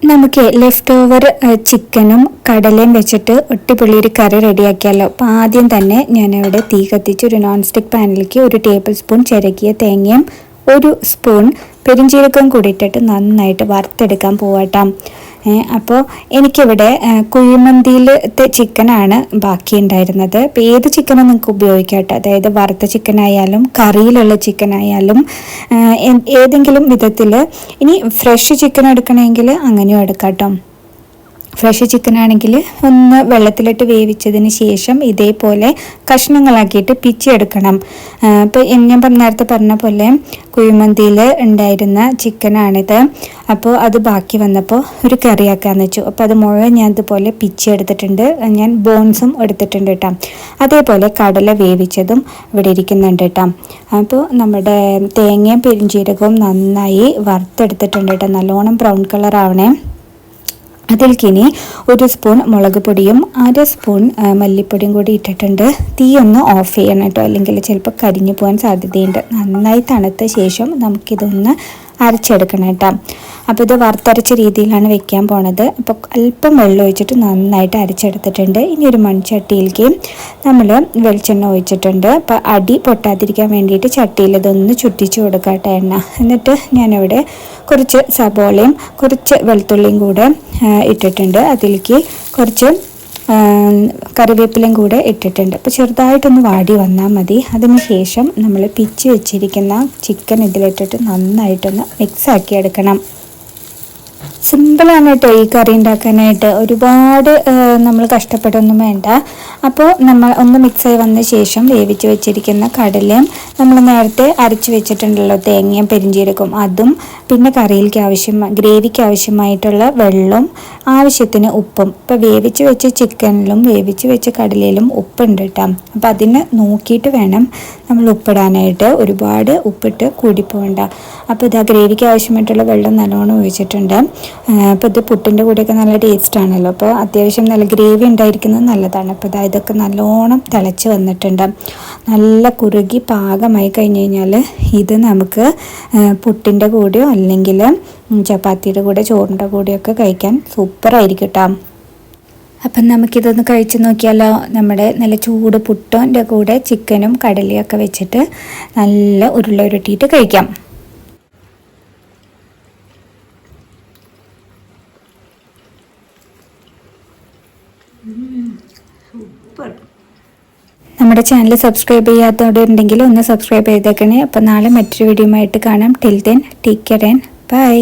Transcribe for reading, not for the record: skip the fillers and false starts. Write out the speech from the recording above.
നമുക്ക് left over ചിക്കനും കടലയും വെച്ചിട്ട് ഒട്ടിപ്പൊളിയൊരു കറി റെഡിയാക്കിയാലോ. അപ്പോൾ ആദ്യം തന്നെ ഞാനിവിടെ തീ കത്തിച്ച് ഒരു നോൺ സ്റ്റിക്ക് പാനിലേക്ക് 1 ടേബിൾ സ്പൂൺ ചിരകിയ തേങ്ങയും 1 സ്പൂൺ പെരിഞ്ചീരകവും കൂടി ഇട്ടിട്ട് നന്നായിട്ട് വറുത്തെടുക്കാൻ പോവാട്ടാം. അപ്പോൾ എനിക്കിവിടെ കുഴിമന്തിയിലത്തെ ചിക്കനാണ് ബാക്കി ഉണ്ടായിരുന്നത്. അപ്പോൾ ഏത് ചിക്കനും നിങ്ങൾക്ക് ഉപയോഗിക്കാം കേട്ടോ. അതായത് വറുത്ത ചിക്കനായാലും കറിയിലുള്ള ചിക്കനായാലും ഏതെങ്കിലും വിധത്തിൽ. ഇനി ഫ്രഷ് ചിക്കൻ എടുക്കണമെങ്കിൽ അങ്ങനെയും എടുക്കാം കേട്ടോ. ഫ്രഷ് ചിക്കൻ ആണെങ്കിൽ ഒന്ന് വെള്ളത്തിലിട്ട് വേവിച്ചതിന് ശേഷം ഇതേപോലെ കഷ്ണങ്ങളാക്കിയിട്ട് പിച്ചെടുക്കണം. ഇപ്പോൾ ഞാൻ നേരത്തെ പറഞ്ഞ പോലെ കുഴിമന്തിയിൽ ഉണ്ടായിരുന്ന ചിക്കനാണിത്. അപ്പോൾ അത് ബാക്കി വന്നപ്പോൾ ഒരു കറിയാക്കാന്ന് വെച്ചു. അപ്പോൾ അത് മുഴുവൻ ഞാൻ ഇതുപോലെ പിച്ചെടുത്തിട്ടുണ്ട്. ഞാൻ ബോൺസും എടുത്തിട്ടുണ്ട് കേട്ടോ. അതേപോലെ കടല വേവിച്ചതും ഇവിടെ ഇരിക്കുന്നുണ്ട് കേട്ടോ. അപ്പോൾ നമ്മുടെ തേങ്ങയും പെരിഞ്ചീരകവും നന്നായി വറുത്തെടുത്തിട്ടുണ്ട് കേട്ടോ. നല്ലോണം ബ്രൗൺ കളർ ആവണേ. അതിൽക്കിനി 1 സ്പൂൺ മുളക് പൊടിയും 1/2 സ്പൂൺ മല്ലിപ്പൊടിയും കൂടി ഇട്ടിട്ടുണ്ട്. തീ ഒന്ന് ഓഫ് ചെയ്യണം കേട്ടോ, അല്ലെങ്കിൽ ചിലപ്പോൾ കരിഞ്ഞു പോകാൻ സാധ്യതയുണ്ട്. നന്നായി തണുത്ത ശേഷം നമുക്കിതൊന്ന് അരച്ചെടുക്കണം കേട്ടോ. അപ്പോൾ ഇത് വറുത്തരച്ച രീതിയിലാണ് വെക്കാൻ പോണത്. അപ്പോൾ അല്പം വെള്ളം ഒഴിച്ചിട്ട് നന്നായിട്ട് അരച്ചെടുത്തിട്ടുണ്ട്. ഇനി ഒരു മൺചട്ടിയിലേക്ക് നമ്മൾ വെളിച്ചെണ്ണ ഒഴിച്ചിട്ടുണ്ട്. അപ്പോൾ അടി പൊട്ടാതിരിക്കാൻ വേണ്ടിയിട്ട് ചട്ടിയിൽ ഇതൊന്ന് ചുറ്റിച്ച് കൊടുക്കട്ടെ എണ്ണ. എന്നിട്ട് ഞാനിവിടെ കുറച്ച് സബോളയും കുറച്ച് വെളുത്തുള്ളിയും കൂടെ ഇട്ടിട്ടുണ്ട്. അതിലേക്ക് കുറച്ച് കറിവേപ്പിലയും കൂടെ ഇട്ടിട്ടുണ്ട്. അപ്പോൾ ചെറുതായിട്ടൊന്ന് വാടി വന്നാൽ മതി. അതിനുശേഷം നമ്മൾ പിച്ച് വെച്ചിരിക്കുന്ന ചിക്കൻ ഇതിലിട്ടിട്ട് നന്നായിട്ടൊന്ന് മിക്സാക്കി എടുക്കണം. സിമ്പിളാണ് കേട്ടോ ഈ കറി ഉണ്ടാക്കാനായിട്ട്. ഒരുപാട് നമ്മൾ കഷ്ടപ്പെടൊന്നും വേണ്ട. അപ്പോൾ നമ്മൾ ഒന്ന് മിക്സായി വന്ന ശേഷം വേവിച്ച് വെച്ചിരിക്കുന്ന കടലയും നമ്മൾ നേരത്തെ അരച്ച് വെച്ചിട്ടുണ്ടല്ലോ തേങ്ങയും പെരിഞ്ചീരകവും, അതും പിന്നെ ഗ്രേവിക്ക് ആവശ്യമായിട്ടുള്ള വെള്ളവും ആവശ്യത്തിന് ഉപ്പും. ഇപ്പോൾ വേവിച്ച് വെച്ച ചിക്കനിലും വേവിച്ച് വെച്ച കടലയിലും ഉപ്പുണ്ട് കേട്ടോ. അപ്പോൾ അതിന് നോക്കിയിട്ട് വേണം നമ്മൾ ഉപ്പിടാനായിട്ട്. ഒരുപാട് ഉപ്പിട്ട് കൂടിപ്പോകണ്ട. അപ്പോൾ ഇതാ ഗ്രേവിക്ക് ആവശ്യമായിട്ടുള്ള വെള്ളം നല്ലോണം ഒഴിച്ചിട്ടുണ്ട്. അപ്പോൾ ഇത് പുട്ടിൻ്റെ കൂടെയൊക്കെ നല്ല ടേസ്റ്റാണല്ലോ. അപ്പോൾ അത്യാവശ്യം നല്ല ഗ്രേവി ഉണ്ടായിരിക്കുന്നത് നല്ലതാണ്. അപ്പോൾ ഇതൊക്കെ നല്ലോണം തിളച്ച് വന്നിട്ടുണ്ട്. നല്ല കുറുകി പാകമായി കഴിഞ്ഞ് കഴിഞ്ഞാൽ ഇത് നമുക്ക് പുട്ടിൻ്റെ കൂടെയോ അല്ലെങ്കിൽ ചപ്പാത്തിയുടെ കൂടെ ചോറിൻ്റെ കൂടെയൊക്കെ കഴിക്കാൻ സൂപ്പറായിരിക്കും കേട്ടോ. അപ്പം നമുക്കിതൊന്ന് കഴിച്ച് നോക്കിയാലോ. നമ്മുടെ നല്ല ചൂട് പുട്ടിൻ്റെ കൂടെ ചിക്കനും കടലയും ഒക്കെ വെച്ചിട്ട് നല്ല ഉരുട്ടിയിട്ട് കഴിക്കാം. സൂപ്പർ. നമ്മുടെ ചാനൽ സബ്സ്ക്രൈബ് ചെയ്യാത്തവരുണ്ടെങ്കിൽ ഒന്ന് സബ്സ്ക്രൈബ് ചെയ്തേക്കണേ. അപ്പോൾ നാളെ മറ്റൊരു വീഡിയോ ആയിട്ട് കാണാം. Till then take care and by.